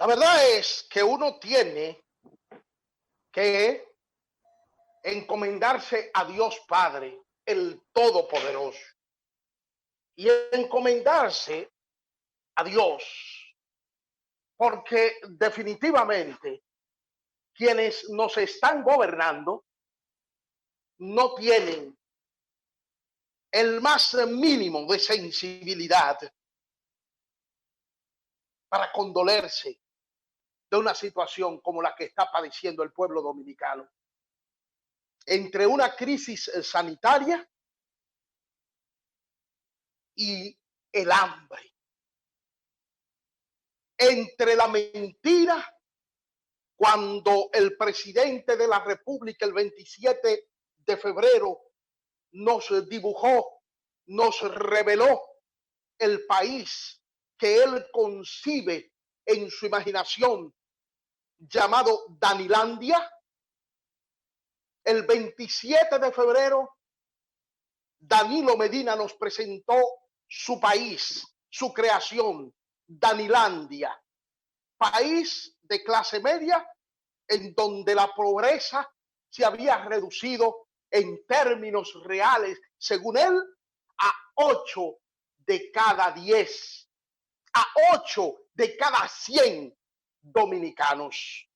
La verdad es que uno tiene que encomendarse a Dios Padre, el Todopoderoso, y encomendarse a Dios, porque definitivamente quienes nos están gobernando no tienen el más mínimo de sensibilidad para condolerse de una situación como la que está padeciendo el pueblo dominicano. Entre una crisis sanitaria y el hambre. Entre la mentira, cuando el presidente de la República el 27 de febrero nos dibujó, nos reveló el país que él concibe en su imaginación, llamado Danilandia. El 27 de febrero, Danilo Medina nos presentó su país, su creación, Danilandia, país de clase media en donde la pobreza se había reducido en términos reales, según él, a 8 de cada 10, a 8 de cada 100 dominicanos.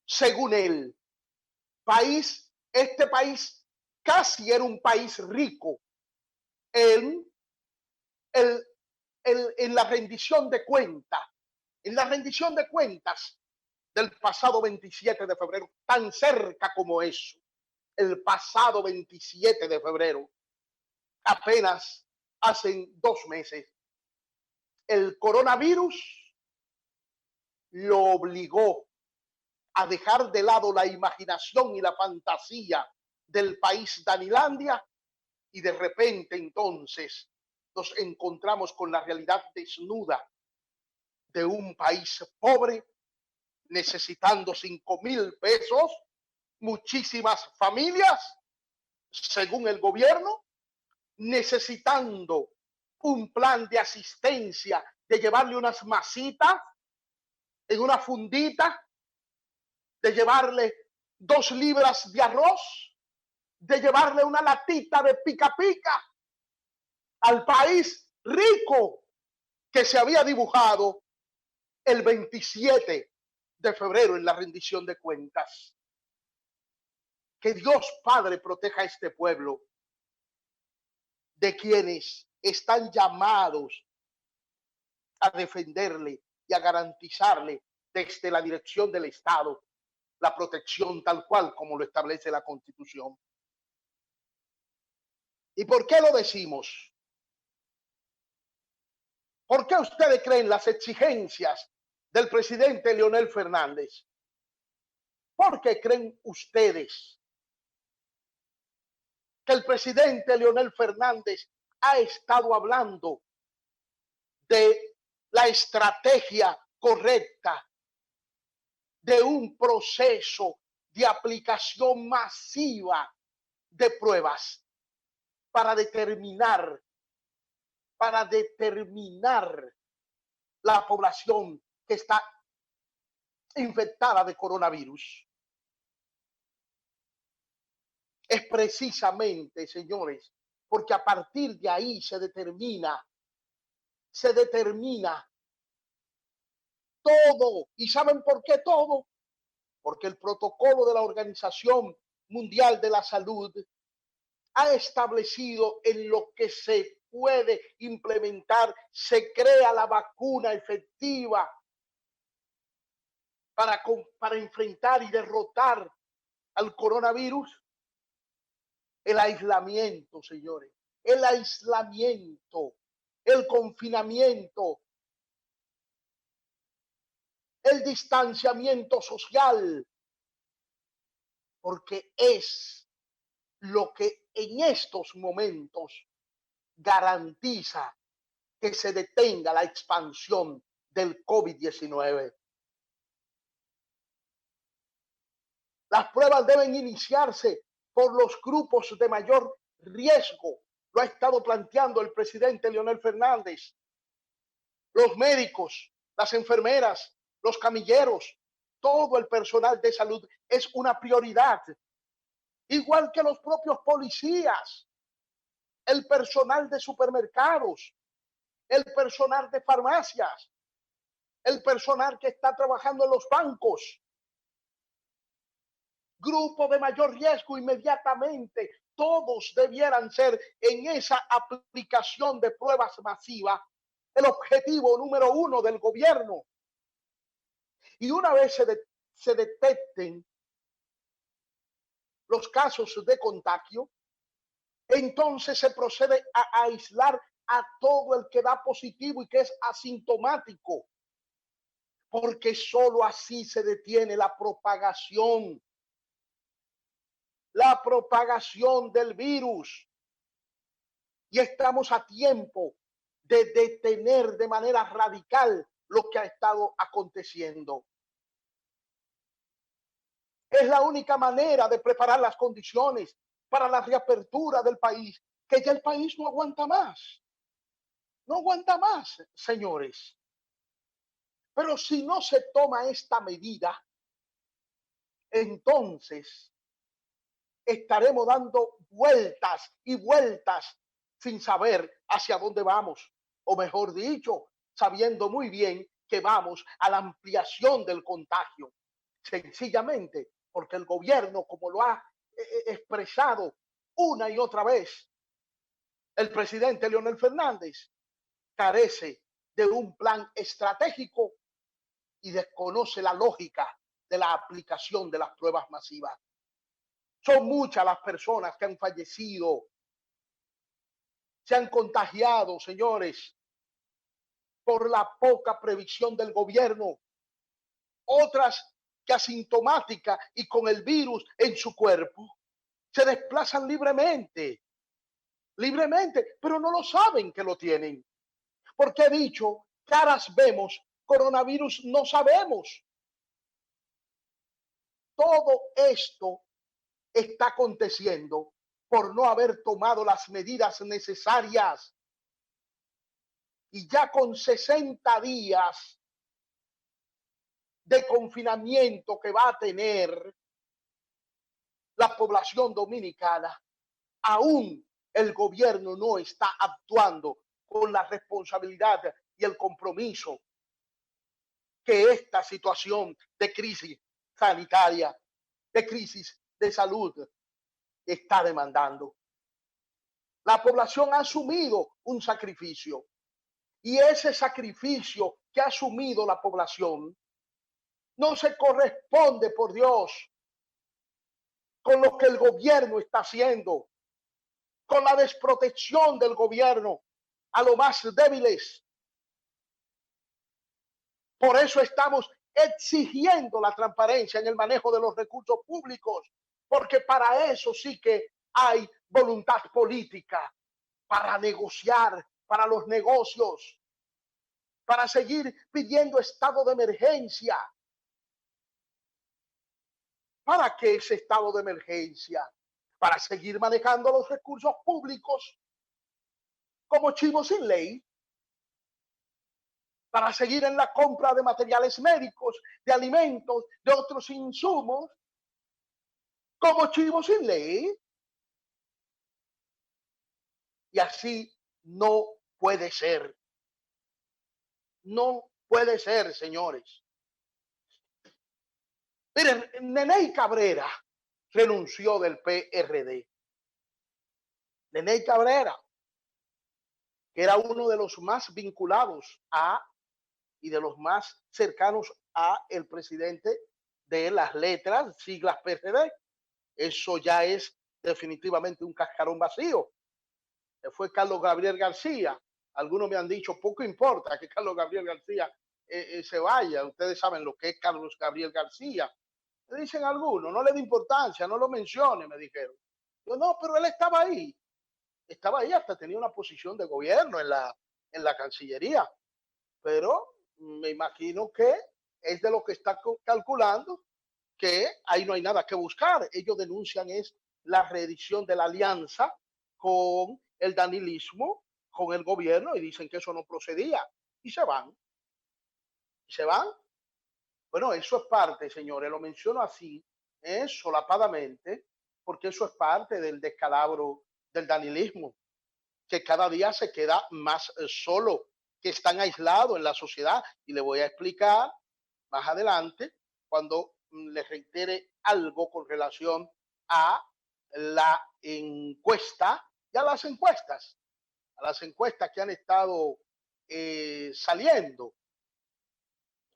Según él, este país casi era un país rico en la rendición de cuentas, del pasado 27 de febrero, tan cerca como eso, el pasado 27 de febrero, apenas hace 2 meses, el coronavirus lo obligó a dejar de lado la imaginación y la fantasía del país Danilandia, y de repente entonces nos encontramos con la realidad desnuda de un país pobre, necesitando 5,000 pesos, muchísimas familias, según el gobierno, necesitando un plan de asistencia, de llevarle unas masitas en una fundita, de llevarle 2 libras de arroz, de llevarle una latita de pica pica al país rico que se había dibujado el 27 de febrero en la rendición de cuentas. Que Dios Padre proteja a este pueblo de quienes están llamados a defenderle y a garantizarle desde la dirección del Estado la protección tal cual como lo establece la Constitución. ¿Y por qué lo decimos? ¿Por qué ustedes creen las exigencias del presidente Leonel Fernández? ¿Por qué creen ustedes que el presidente Leonel Fernández ha estado hablando de la estrategia correcta, de un proceso de aplicación masiva de pruebas para determinar la población que está infectada de coronavirus? Es precisamente, señores, porque a partir de ahí se determina todo. ¿Y saben por qué todo? Porque el protocolo de la Organización Mundial de la Salud ha establecido en lo que se puede implementar, se crea la vacuna efectiva para enfrentar y derrotar al coronavirus. El aislamiento, señores, el aislamiento, el confinamiento, el distanciamiento social, porque es lo que en estos momentos garantiza que se detenga la expansión del COVID-19. Las pruebas deben iniciarse por los grupos de mayor riesgo. Lo ha estado planteando el presidente Leonel Fernández. Los médicos, las enfermeras, los camilleros, todo el personal de salud es una prioridad, igual que los propios policías, el personal de supermercados, el personal de farmacias, el personal que está trabajando en los bancos. Grupo de mayor riesgo inmediatamente, todos debieran ser en esa aplicación de pruebas masivas el objetivo número uno del gobierno. Y una vez se detecten los casos de contagio, entonces se procede a aislar a todo el que da positivo y que es asintomático, porque solo así se detiene la propagación del virus. Y estamos a tiempo de detener de manera radical lo que ha estado aconteciendo. Es la única manera de preparar las condiciones para la reapertura del país, que ya el país no aguanta más. No aguanta más, señores. Pero si no se toma esta medida, entonces estaremos dando vueltas y vueltas sin saber hacia dónde vamos, o mejor dicho, sabiendo muy bien que vamos a la ampliación del contagio, sencillamente porque el gobierno, como lo ha expresado una y otra vez el presidente Leonel Fernández, carece de un plan estratégico y desconoce la lógica de la aplicación de las pruebas masivas. Son muchas las personas que han fallecido, se han contagiado, señores, por la poca previsión del gobierno. Otras que asintomáticas y con el virus en su cuerpo se desplazan libremente, pero no lo saben que lo tienen. Porque he dicho, caras vemos, coronavirus no sabemos. Todo esto está aconteciendo por no haber tomado las medidas necesarias. Y ya con 60 días de confinamiento que va a tener la población dominicana, aún el gobierno no está actuando con la responsabilidad y el compromiso que esta situación de crisis sanitaria, de crisis de salud, está demandando. La población ha asumido un sacrificio y ese sacrificio que ha asumido la población no se corresponde, por Dios, con lo que el gobierno está haciendo, con la desprotección del gobierno a los más débiles. Por eso estamos exigiendo la transparencia en el manejo de los recursos públicos, porque para eso sí que hay voluntad política, para negociar, para los negocios, para seguir pidiendo estado de emergencia. ¿Para qué ese estado de emergencia? Para seguir manejando los recursos públicos como chivo sin ley, para seguir en la compra de materiales médicos, de alimentos, de otros insumos, como chivo sin ley. Y así no puede ser. No puede ser, señores. Miren, Neney Cabrera renunció del PRD. Neney Cabrera, que era uno de los más vinculados a y de los más cercanos a el presidente de las letras, siglas PRD. Eso ya es definitivamente un cascarón vacío. Fue Carlos Gabriel García. Algunos me han dicho, poco importa que Carlos Gabriel García se vaya. Ustedes saben lo que es Carlos Gabriel García. Me dicen algunos, no le da importancia, no lo mencione, me dijeron. Yo, no, pero él estaba ahí. Estaba ahí, hasta tenía una posición de gobierno en la Cancillería. Pero me imagino que es de lo que está calculando, que ahí no hay nada que buscar. Ellos denuncian es la reedición de la alianza con el danilismo, con el gobierno, y dicen que eso no procedía y se van. se van. Bueno, eso es parte, señores, lo menciono así, solapadamente, porque eso es parte del descalabro del danilismo, que cada día se queda más solo, que están aislados en la sociedad. Y le voy a explicar más adelante cuando les reitere algo con relación a la encuesta y a las encuestas que han estado saliendo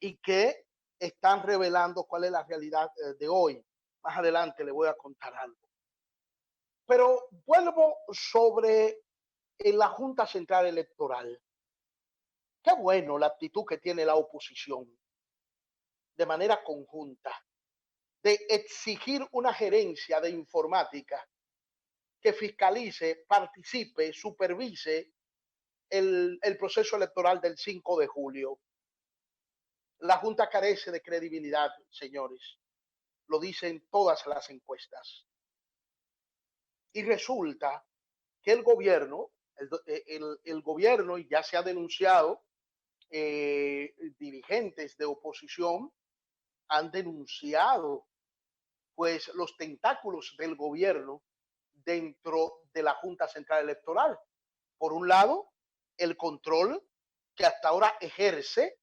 y que están revelando cuál es la realidad de hoy. Más adelante le voy a contar algo. Pero vuelvo sobre la Junta Central Electoral. Qué bueno la actitud que tiene la oposición de manera conjunta de exigir una gerencia de informática que fiscalice, participe, supervise el proceso electoral del 5 de julio. La Junta carece de credibilidad, señores. Lo dicen todas las encuestas. Y resulta que el gobierno, el gobierno, y ya se ha denunciado, dirigentes de oposición han denunciado pues los tentáculos del gobierno dentro de la Junta Central Electoral. Por un lado, el control que hasta ahora ejerce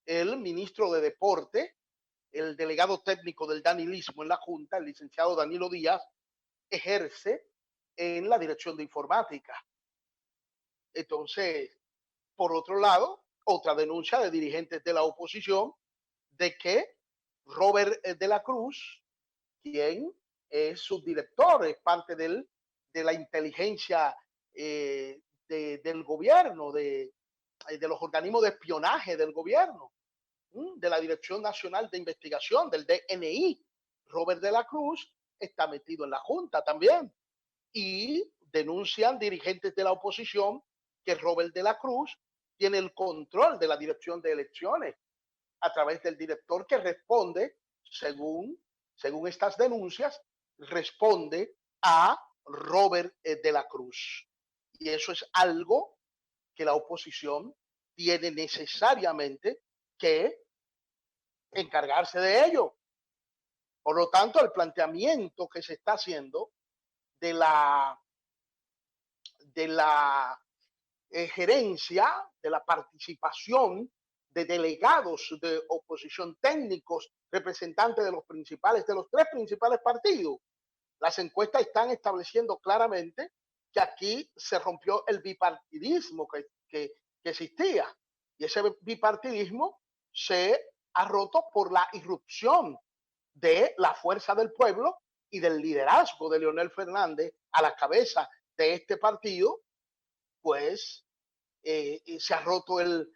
el ministro de Deporte, el delegado técnico del danilismo en la Junta, el licenciado Danilo Díaz, ejerce en la dirección de informática. Entonces, por otro lado, otra denuncia de dirigentes de la oposición de que Robert de la Cruz, quien es subdirector, es parte de la inteligencia del gobierno, de los organismos de espionaje del gobierno, de la Dirección Nacional de Investigación, del DNI. Robert de la Cruz está metido en la Junta también. Y denuncian dirigentes de la oposición que Robert de la Cruz tiene el control de la dirección de elecciones a través del director que responde, según estas denuncias, responde a Robert de la Cruz. Y eso es algo que la oposición tiene necesariamente que encargarse de ello. Por lo tanto, el planteamiento que se está haciendo de la gerencia, de la participación de delegados de oposición, técnicos, representantes de los tres principales partidos. Las encuestas están estableciendo claramente que aquí se rompió el bipartidismo que existía. Y ese bipartidismo se ha roto por la irrupción de la fuerza del pueblo y del liderazgo de Leonel Fernández a la cabeza de este partido, pues se ha roto el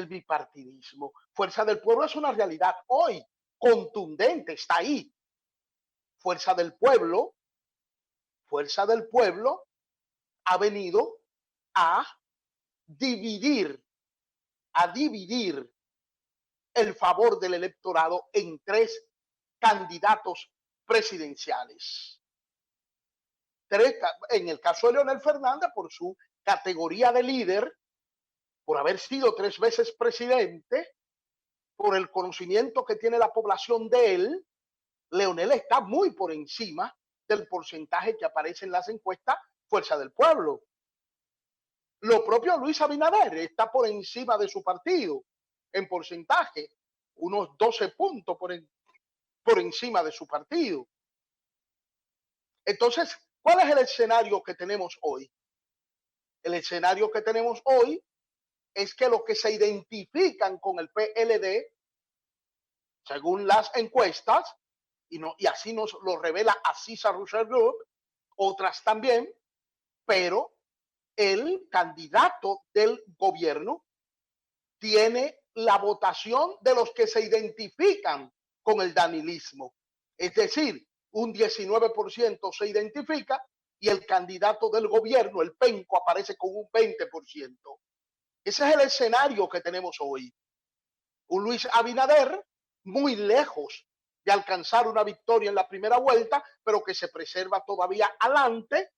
bipartidismo. Fuerza del Pueblo es una realidad hoy, contundente, está ahí. Fuerza del Pueblo ha venido a dividir el favor del electorado en tres candidatos presidenciales. En el caso de Leonel Fernández, por su categoría de líder, por haber sido 3 veces presidente, por el conocimiento que tiene la población de él, Leonel está muy por encima del porcentaje que aparece en las encuestas Fuerza del Pueblo. Lo propio Luis Abinader está por encima de su partido en porcentaje, unos 12 puntos por encima de su partido. Entonces, ¿cuál es el escenario que tenemos hoy? El escenario que tenemos hoy es que los que se identifican con el PLD, según las encuestas, y así nos lo revela Aziza Russell Group, otras también, pero el candidato del gobierno tiene la votación de los que se identifican con el danilismo. Es decir, un 19% se identifica y el candidato del gobierno, el penco, aparece con un 20%. Ese es el escenario que tenemos hoy. Un Luis Abinader muy lejos de alcanzar una victoria en la primera vuelta, pero que se preserva todavía adelante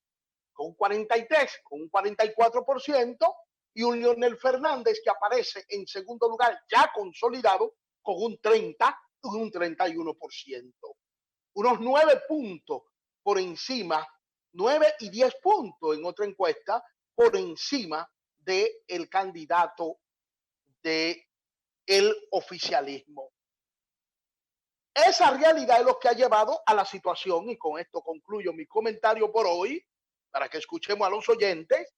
con un 43, con un 44%, y un Leonel Fernández que aparece en segundo lugar ya consolidado con un 30 y un 31%. Unos 9 puntos por encima, 9 y 10 puntos en otra encuesta por encima del candidato del oficialismo. Esa realidad es lo que ha llevado a la situación, y con esto concluyo mi comentario por hoy, para que escuchemos a los oyentes,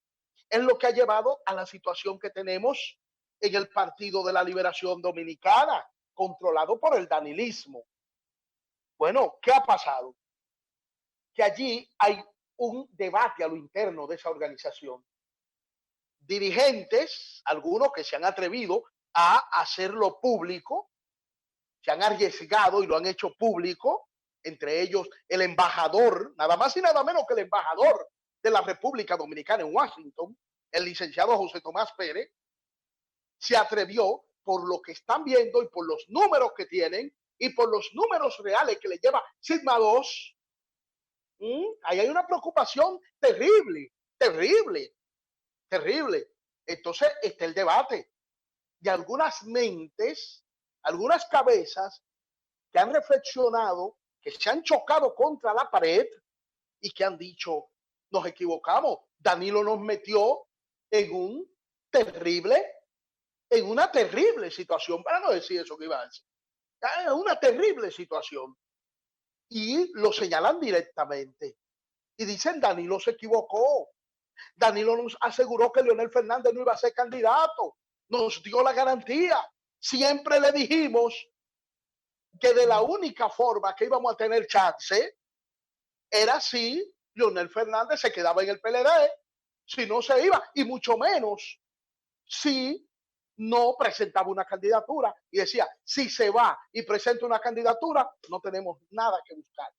es lo que ha llevado a la situación que tenemos en el Partido de la Liberación Dominicana, controlado por el danilismo. Bueno, ¿qué ha pasado? Que allí hay un debate a lo interno de esa organización. Dirigentes, algunos que se han atrevido a hacerlo público, se han arriesgado y lo han hecho público, entre ellos el embajador, nada más y nada menos que el embajador de la República Dominicana en Washington, el licenciado José Tomás Pérez, se atrevió, por lo que están viendo y por los números que tienen y por los números reales que le lleva Sigma 2, ahí hay una preocupación terrible, terrible, terrible. Entonces está el debate de algunas mentes, algunas cabezas que han reflexionado, que se han chocado contra la pared y que han dicho, nos equivocamos, Danilo nos metió en una terrible situación, para no decir eso que iba a decir, una terrible situación. Y lo señalan directamente. Y dicen, Danilo se equivocó. Danilo nos aseguró que Leonel Fernández no iba a ser candidato. Nos dio la garantía. Siempre le dijimos que de la única forma que íbamos a tener chance era si Leonel Fernández se quedaba en el PLD, si no se iba, y mucho menos si no presentaba una candidatura. Y decía, si se va y presenta una candidatura, no tenemos nada que buscar.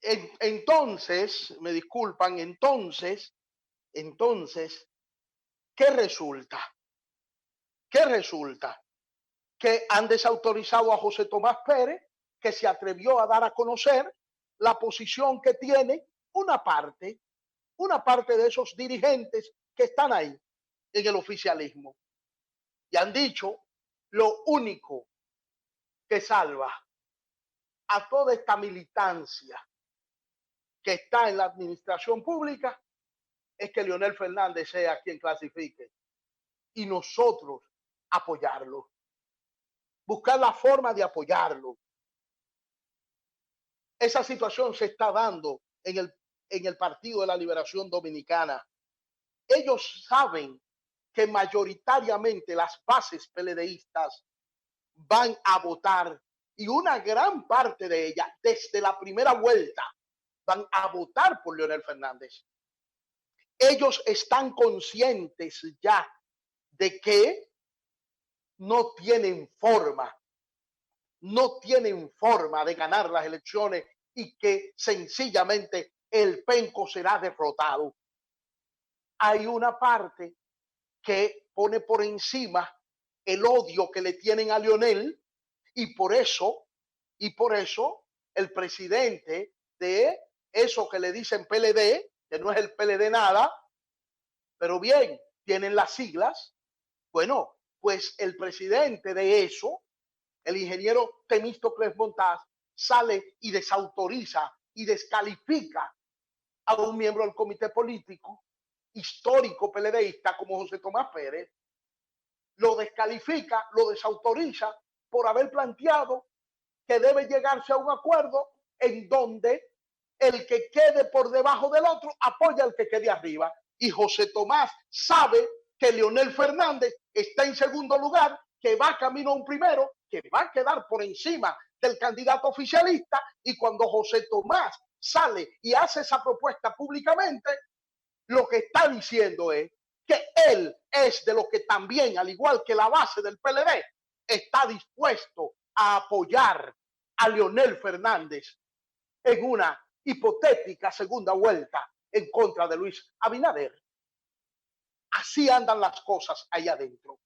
Entonces, me disculpan, entonces, ¿qué resulta? ¿Qué resulta? Que han desautorizado a José Tomás Pérez, que se atrevió a dar a conocer la posición que tiene una parte de esos dirigentes que están ahí en el oficialismo. Y han dicho, lo único que salva a toda esta militancia que está en la administración pública es que Leonel Fernández sea quien clasifique y nosotros apoyarlo, buscar la forma de apoyarlo. Esa situación se está dando en el Partido de la Liberación Dominicana. Ellos saben que mayoritariamente las bases PLDistas van a votar, y una gran parte de ellas, desde la primera vuelta, van a votar por Leonel Fernández. Ellos están conscientes ya de que no tienen forma de ganar las elecciones y que sencillamente el penco será derrotado. Hay una parte que pone por encima el odio que le tienen a Leonel, y por eso el presidente de eso que le dicen PLD, que no es el PLD nada, pero bien, tienen las siglas. Bueno, pues el presidente de eso, el ingeniero Temístocles Montaz, sale y desautoriza y descalifica a un miembro del comité político histórico PLDista como José Tomás Pérez. Lo descalifica, lo desautoriza por haber planteado que debe llegarse a un acuerdo en donde el que quede por debajo del otro apoya al que quede arriba. Y José Tomás sabe que Leonel Fernández está en segundo lugar, que va camino a un primero, que va a quedar por encima del candidato oficialista, y cuando José Tomás sale y hace esa propuesta públicamente, lo que está diciendo es que él es de lo que también, al igual que la base del PLD, está dispuesto a apoyar a Leonel Fernández en una hipotética segunda vuelta en contra de Luis Abinader. Así andan las cosas ahí adentro.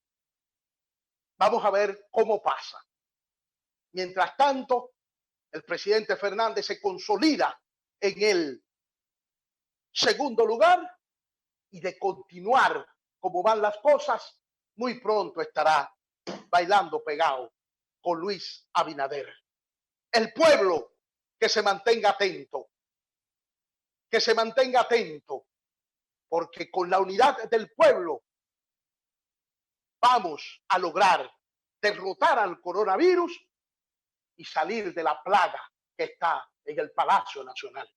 Vamos a ver cómo pasa. Mientras tanto, el presidente Fernández se consolida en el segundo lugar, y de continuar como van las cosas, muy pronto estará bailando pegado con Luis Abinader. El pueblo que se mantenga atento, porque con la unidad del pueblo vamos a lograr derrotar al coronavirus y salir de la plaga que está en el Palacio Nacional.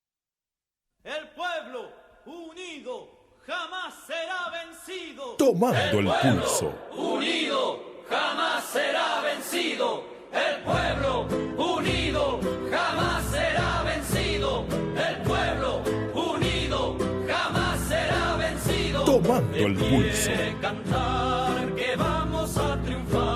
El pueblo unido jamás será vencido. Tomando el pulso. Unido jamás será vencido. El pueblo unido jamás será vencido. El pueblo unido jamás será vencido. Tomando el pulso. Cantar que vamos a triunfar.